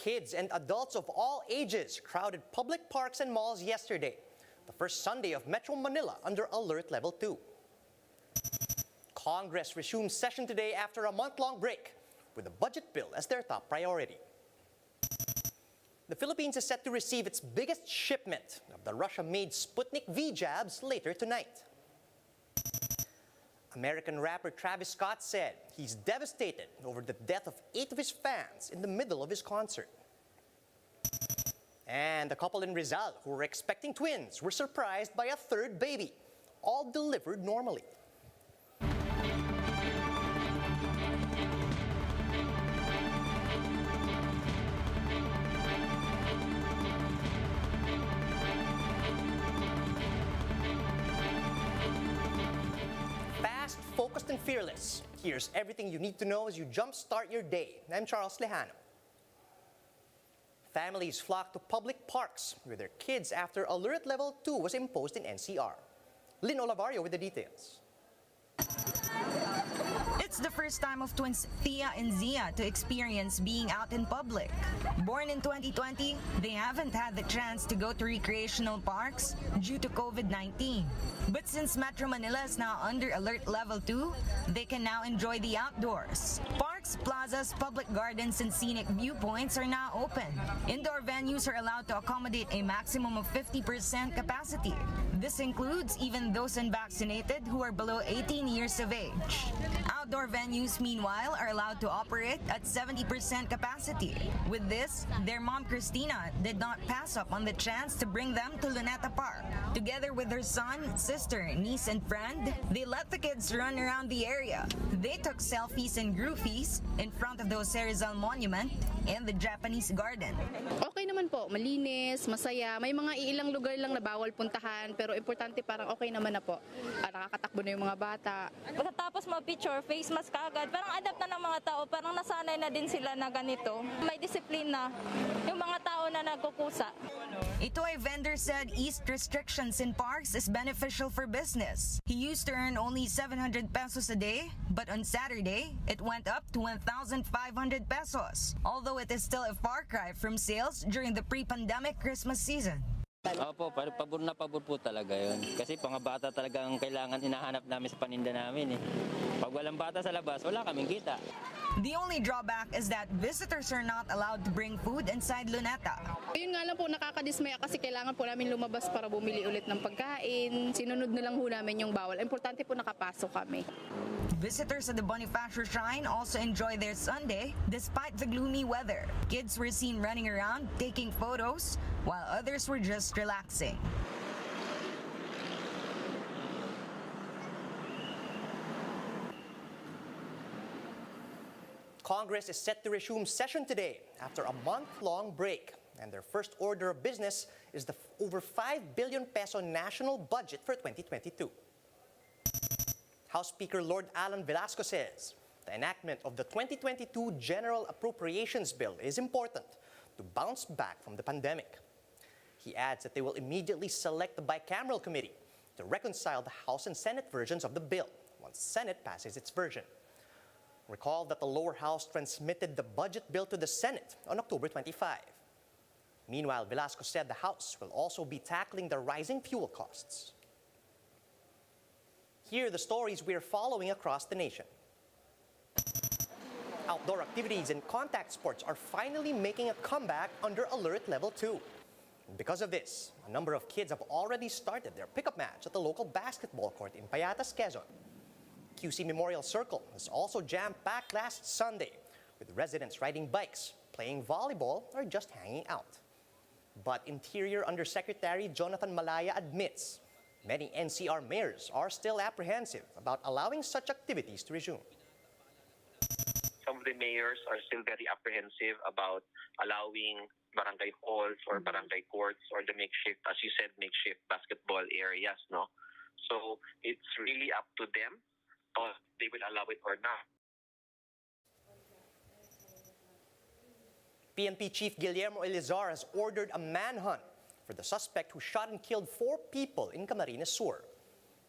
kids and adults of all ages crowded public parks and malls yesterday, the first Sunday of Metro Manila under Alert Level 2. Congress resumes session today after a month-long break, with the budget bill as their top priority. The Philippines is set to receive its biggest shipment of the Russia-made Sputnik V jabs later tonight. American rapper Travis Scott said he's devastated over the death of 8 of his fans in the middle of his concert. And a couple in Rizal who were expecting twins were surprised by a third baby, all delivered normally. Focused and fearless. Here's everything you need to know as you jumpstart your day. I'm Charles Lejano. Families flocked to public parks with their kids after Alert Level 2 was imposed in NCR. Lynn Olavario with the details. It's the first time of twins Thea and Zia to experience being out in public. Born in 2020, they haven't had the chance to go to recreational parks due to COVID-19. But since Metro Manila is now under Alert Level 2, they can now enjoy the outdoors. Parks, plazas, public gardens, and scenic viewpoints are now open. Indoor venues are allowed to accommodate a maximum of 50% capacity. This includes even those unvaccinated who are below 18 years of age. Outdoor venues, meanwhile, are allowed to operate at 70% capacity. With this, their mom, Christina, did not pass up on the chance to bring them to Luneta Park. Together with her son, sister, niece, and friend, they let the kids run around the area. They took selfies and groofies in front of the Jose Rizal Monument and the Japanese Garden. Okay naman po, malinis, masaya. May mga ilang lugar lang na bawal puntahan, pero importante parang okay naman na po. Nakakatakbo na yung mga bata. Pagkatapos ma-picture, face mask agad, parang adapt na ng mga tao, parang nasanay na din sila na ganito. May disiplina yung mga tao na nagkukusa. A toy vendor said eased restrictions in parks is beneficial for business. He used to earn only 700 pesos a day, but on Saturday, it went up to 1,500 pesos, although it is still a far cry from sales during the pre-pandemic Christmas season. Opo, pabor na pabor po talaga yun. Kasi mga bata talagang kailangan hinahanap namin sa paninda namin. Pag walang bata sa labas, wala kaming kita. The only drawback is that visitors are not allowed to bring food inside Luneta. Yun nga lang po, nakakadismaya kasi kailangan po namin lumabas para bumili ulit ng pagkain. Sinunod na lang po namin yung bawal. Importante po nakapasok kami. Visitors at the Bonifacio Shrine also enjoy their Sunday despite the gloomy weather. Kids were seen running around, taking photos, while others were just relaxing. Congress is set to resume session today after a month-long break. And their first order of business is the over 5 billion peso national budget for 2022. House Speaker Lord Alan Velasco says the enactment of the 2022 General Appropriations Bill is important to bounce back from the pandemic. He adds that they will immediately select the bicameral committee to reconcile the House and Senate versions of the bill once the Senate passes its version. Recall that the lower house transmitted the budget bill to the Senate on October 25. Meanwhile, Velasco said the House will also be tackling the rising fuel costs. Here are the stories we are following across the nation. Outdoor activities and contact sports are finally making a comeback under Alert Level 2. Because of this, a number of kids have already started their pickup match at the local basketball court in Payatas, Quezon. QC Memorial Circle was also jam-packed last Sunday, with residents riding bikes, playing volleyball, or just hanging out. But Interior Undersecretary Jonathan Malaya admits many NCR mayors are still apprehensive about allowing such activities to resume. Some of the mayors are still very apprehensive about allowing barangay halls or barangay courts or the makeshift, as you said, makeshift basketball areas, no? So it's really up to them if they will allow it or not. PNP Chief Guillermo Elizar has ordered a manhunt for the suspect who shot and killed 4 people in Camarines Sur.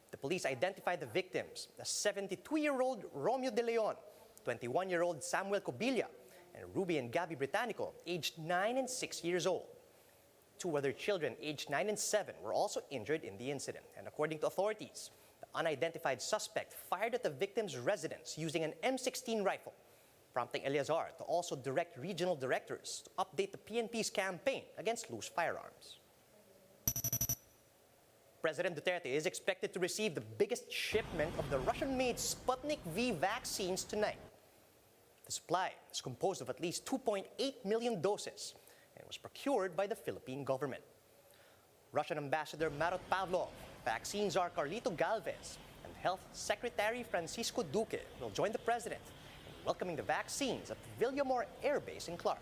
The police identified the victims as 72-year-old Romeo De Leon, 21-year-old Samuel Cobilla, and Ruby and Gabby Britannico, aged 9 and 6 years old. 2 other children, aged 9 and 7, were also injured in the incident. And according to authorities, the unidentified suspect fired at the victim's residence using an M16 rifle, prompting Eleazar to also direct regional directors to update the PNP's campaign against loose firearms. President Duterte is expected to receive the biggest shipment of the Russian-made Sputnik V vaccines tonight. The supply is composed of at least 2.8 million doses and was procured by the Philippine government. Russian Ambassador Marot Pavlov, vaccine czar Carlito Galvez, and Health Secretary Francisco Duque will join the president in welcoming the vaccines at the Villamor Air Base in Clark.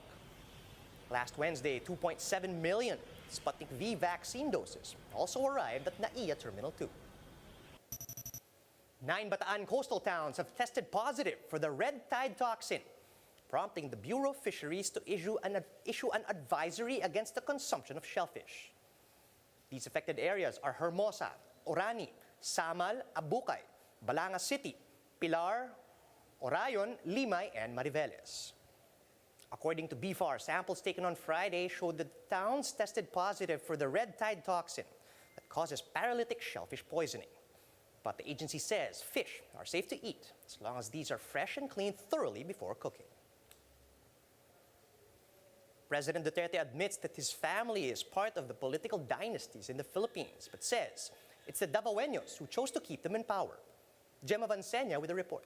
Last Wednesday, 2.7 million Sputnik V vaccine doses also arrived at NAIA Terminal 2. 9 Bataan coastal towns have tested positive for the red tide toxin, prompting the Bureau of Fisheries to issue an advisory against the consumption of shellfish. These affected areas are Hermosa, Orani, Samal, Abucay, Balanga City, Pilar, Orayon, Limay, and Mariveles. According to BFAR, samples taken on Friday showed that towns tested positive for the red tide toxin that causes paralytic shellfish poisoning. But the agency says fish are safe to eat as long as these are fresh and cleaned thoroughly before cooking. President Duterte admits that his family is part of the political dynasties in the Philippines, but says it's the Davaoenos who chose to keep them in power. Gemma Vansenia with a report.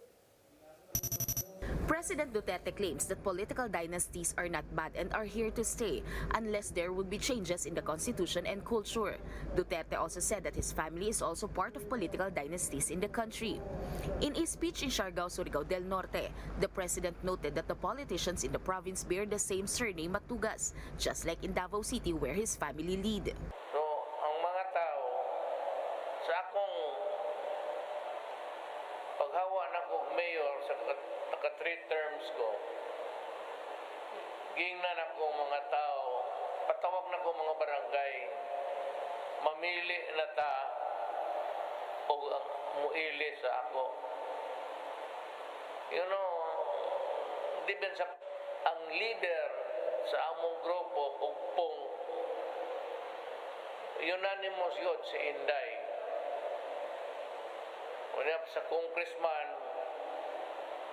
President Duterte claims that political dynasties are not bad and are here to stay unless there will be changes in the constitution and culture. Duterte also said that his family is also part of political dynasties in the country. In a speech in Siargao, Surigao del Norte, the president noted that the politicians in the province bear the same surname Matugas, just like in Davao City where his family lead. So, ang mga tao, sa akong paghawa na ko mayor sa naka-3 terms ko, gingnan ako mga tao, patawag na ko mga barangay, mamili na ta o muili sa ako. You know, di ba sa ang leader sa among grupo, Ugpong, unanimous yun si Inday. Wala sa congressman,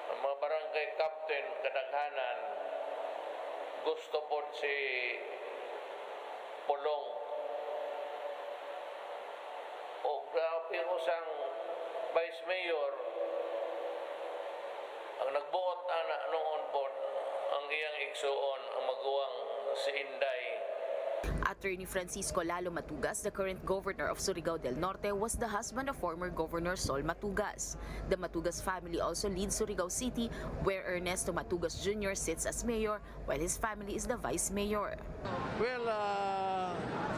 ang mga barangay captain, kadaghanan, gusto po si Polong. O grabe ko sang vice mayor, ang nagbuot ana noon po, ang iyang igsuon, ang maguwang si Inday. Attorney Francisco Lalo Matugas, the current governor of Surigao del Norte, was the husband of former Governor Sol Matugas. The Matugas family also leads Surigao City, where Ernesto Matugas Jr. sits as mayor, while his family is the vice mayor. Well,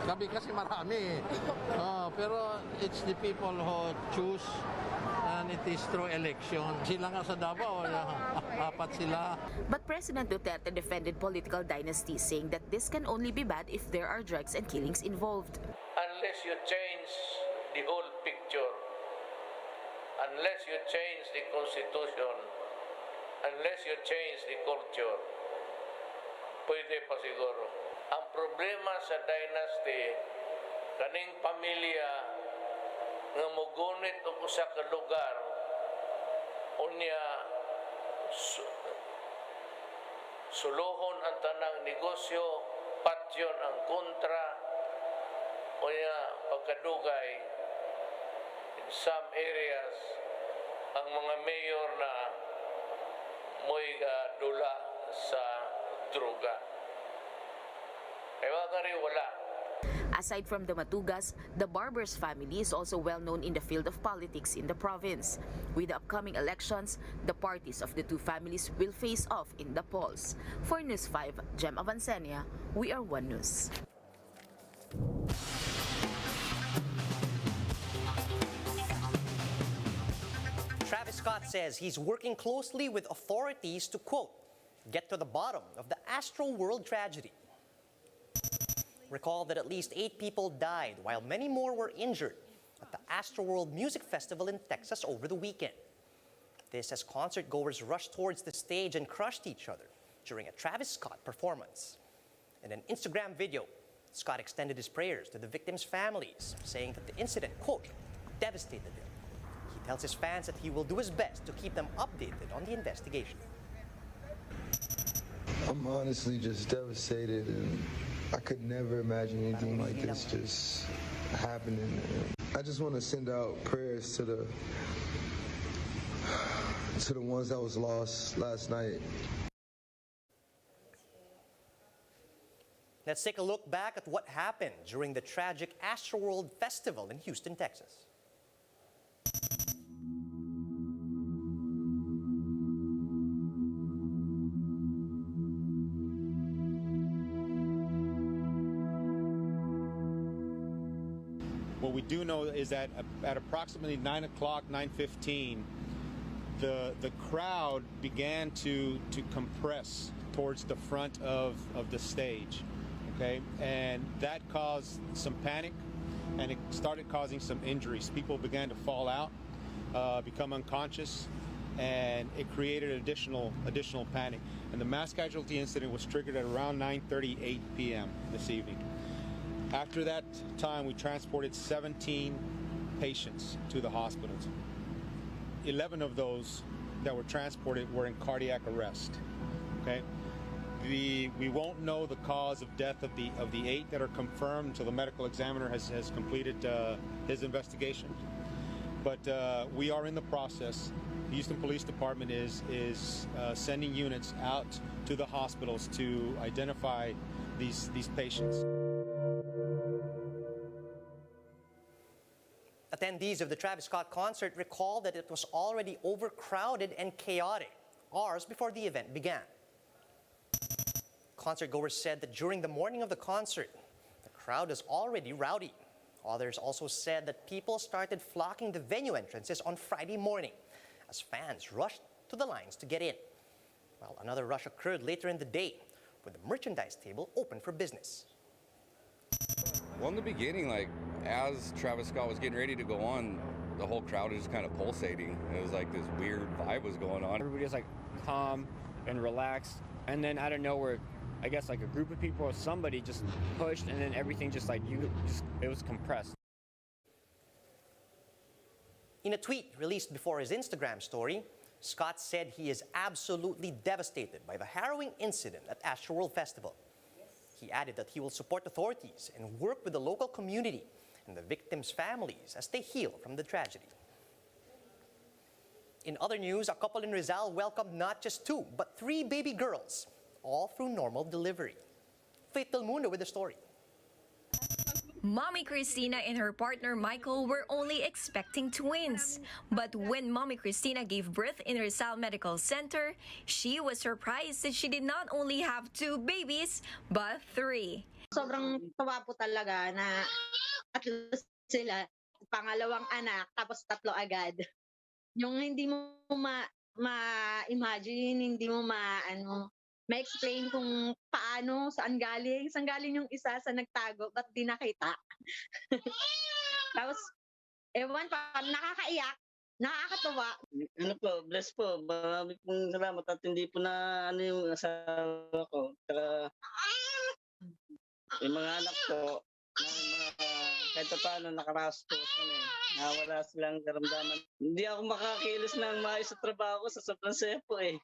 kami kasi marami. Pero it's the people who choose, and it is through election. Sila nga sa Davao, apat sila. But President Duterte defended political dynasties, saying that this can only be bad if there are drugs and killings involved. Unless you change the whole picture, unless you change the constitution, unless you change the culture, pwede pa siguro. Ang problema sa dynasty, kaning pamilya nga mugunit o sa lugar, unya suluhon ang tanang negosyo, patyon ang kontra, unya pagkadugay in some areas ang mga mayor na mo'y dula sa droga. Ewa nga rin wala. Aside from the Matugas, the Barbers family is also well known in the field of politics in the province. With the upcoming elections, the parties of the two families will face off in the polls. For News 5, Gemma Vansenia, we are One News. Travis Scott says he's working closely with authorities to, quote, get to the bottom of the Astroworld tragedy. Recall that at least 8 people died while many more were injured at the Astroworld Music Festival in Texas over the weekend. This as concert goers rushed towards the stage and crushed each other during a Travis Scott performance. In an Instagram video, Scott extended his prayers to the victims' families, saying that the incident, quote, devastated him. He tells his fans that he will do his best to keep them updated on the investigation. I'm honestly just devastated, and I could never imagine anything like this just happening. I just want to send out prayers to the ones that was lost last night. Let's take a look back at what happened during the tragic Astroworld Festival in Houston, Texas. What we do know is that at approximately 9 o'clock, 9:15, the crowd began to compress towards the front of the stage, okay? And that caused some panic, and it started causing some injuries. People began to fall out, become unconscious, and it created additional panic. And the mass casualty incident was triggered at around 9:38 p.m. this evening. After that time, we transported 17 patients to the hospitals. 11 of those that were transported were in cardiac arrest. Okay, we won't know the cause of death of the 8 that are confirmed until the medical examiner has completed his investigation. But we are in the process. The Houston Police Department is sending units out to the hospitals to identify these patients. Attendees of the Travis Scott concert recall that it was already overcrowded and chaotic hours before the event began. Concertgoers said that during the morning of the concert, the crowd was already rowdy. Others also said that people started flocking the venue entrances on Friday morning as fans rushed to the lines to get in. While another rush occurred later in the day, with the merchandise table open for business. Well, in the beginning, as Travis Scott was getting ready to go on, the whole crowd was just kind of pulsating. It was like this weird vibe was going on. Everybody was calm and relaxed, and then out of nowhere, I guess a group of people or somebody just pushed, and then everything it was compressed. In a tweet released before his Instagram story, Scott said he is absolutely devastated by the harrowing incident at Astroworld Festival. He added that he will support authorities and work with the local community and the victims' families as they heal from the tragedy. In other news, a couple in Rizal welcomed not just 2, but 3 baby girls, all through normal delivery. Faith Del Mundo with the story. Mommy Christina and her partner Michael were only expecting twins. But when Mommy Christina gave birth in Rizal Medical Center, she was surprised that she did not only have 2 babies, but 3. Sobrang tawa po talaga na tatlo sila, pangalawang anak, tapos 3 agad. Yung hindi mo ma-imagine, hindi mo ma-explain kung paano, saan galing yung isa sa nagtago, ba't di nakita. Tapos, ewan pa, nakakaiyak, nakakatuwa. Bless po, marami pong salamat at hindi po na yung asawa ko. Yung mga anak ko, kahit paano nakaraos po kami. Nawala silang karamdaman. Hindi ako makakilos ng maayos sa trabaho ko sa sobrang saya po eh.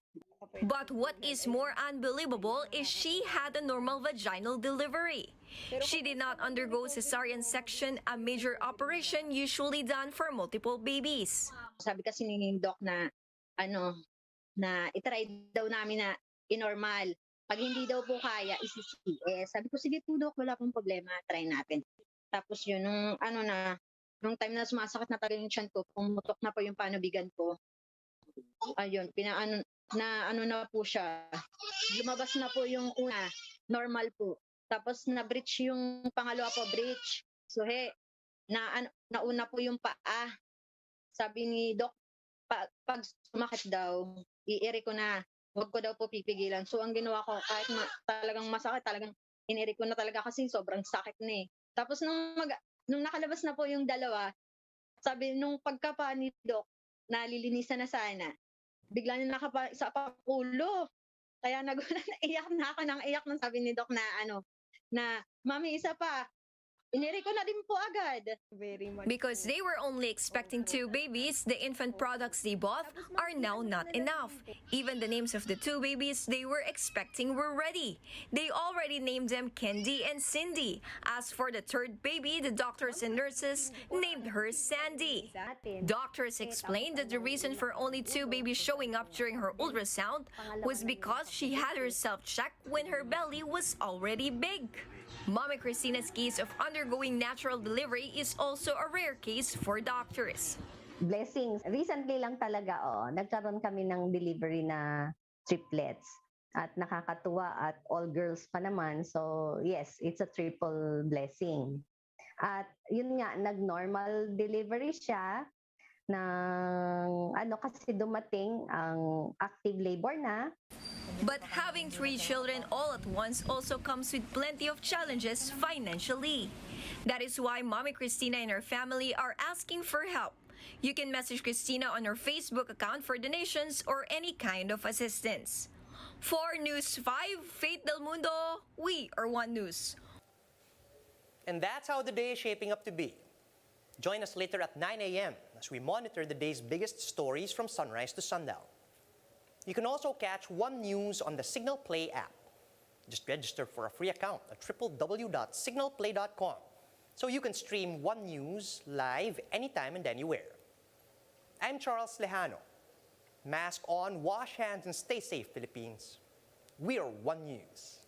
But what is more unbelievable is she had a normal vaginal delivery. She did not undergo cesarean section, a major operation usually done for multiple babies. Sabi kasi ni Doc na itry daw namin na inormal. Pag hindi daw po kaya, isi-CS. Sabi ko, sige po Doc, wala pong problema, try natin. Tapos yun, nung time na sumasakit na talaga yung tiyan ko, pumutok na po yung panubigan ko. Ayun, na po siya. Lumabas na po yung una, normal po. Tapos na-breach yung pangalawa po, breach. So nauna po yung paa. Sabi ni Doc, pag sumakit daw, i-iri ko na. Huwag ko daw po pipigilan. So ang ginawa ko, kahit talagang masakit, talagang iniri ko na talaga kasi sobrang sakit na eh. Tapos nung nakalabas na po yung dalawa, sabi nung pagkapa ni Doc, nalilinisan na sana, bigla niya nakapa sa ulo. Kaya naiyak na ako ng iyak nung sabi ni Doc na na Mami, isa pa. Iniri ko na din po agad. Very much. Because they were only expecting 2 babies, the infant products they bought are now not enough. Even the names of the 2 babies they were expecting were ready. They already named them Candy and Cindy. As for the 3rd baby, the doctors and nurses named her Sandy. Doctors explained that the reason for only 2 babies showing up during her ultrasound was because she had herself checked when her belly was already big. Mommy Christina's case of undergoing natural delivery is also a rare case for doctors. Blessings. Recently lang talaga, nagkaroon kami ng delivery na triplets. At nakakatuwa at all girls pa naman. So yes, it's a triple blessing. At yun nga, nag-normal delivery siya ng kasi dumating ang active labor na. But having 3 children all at once also comes with plenty of challenges financially. That is why Mommy Christina and her family are asking for help. You can message Christina on her Facebook account for donations or any kind of assistance. For News 5, Faith Del Mundo, we are One News. And that's how the day is shaping up to be. Join us later at 9 a.m. as we monitor the day's biggest stories from sunrise to sundown. You can also catch One News on the Signal Play app. Just register for a free account at www.signalplay.com so you can stream One News live anytime and anywhere. I'm Charles Lejano. Mask on, wash hands, and stay safe, Philippines. We are One News.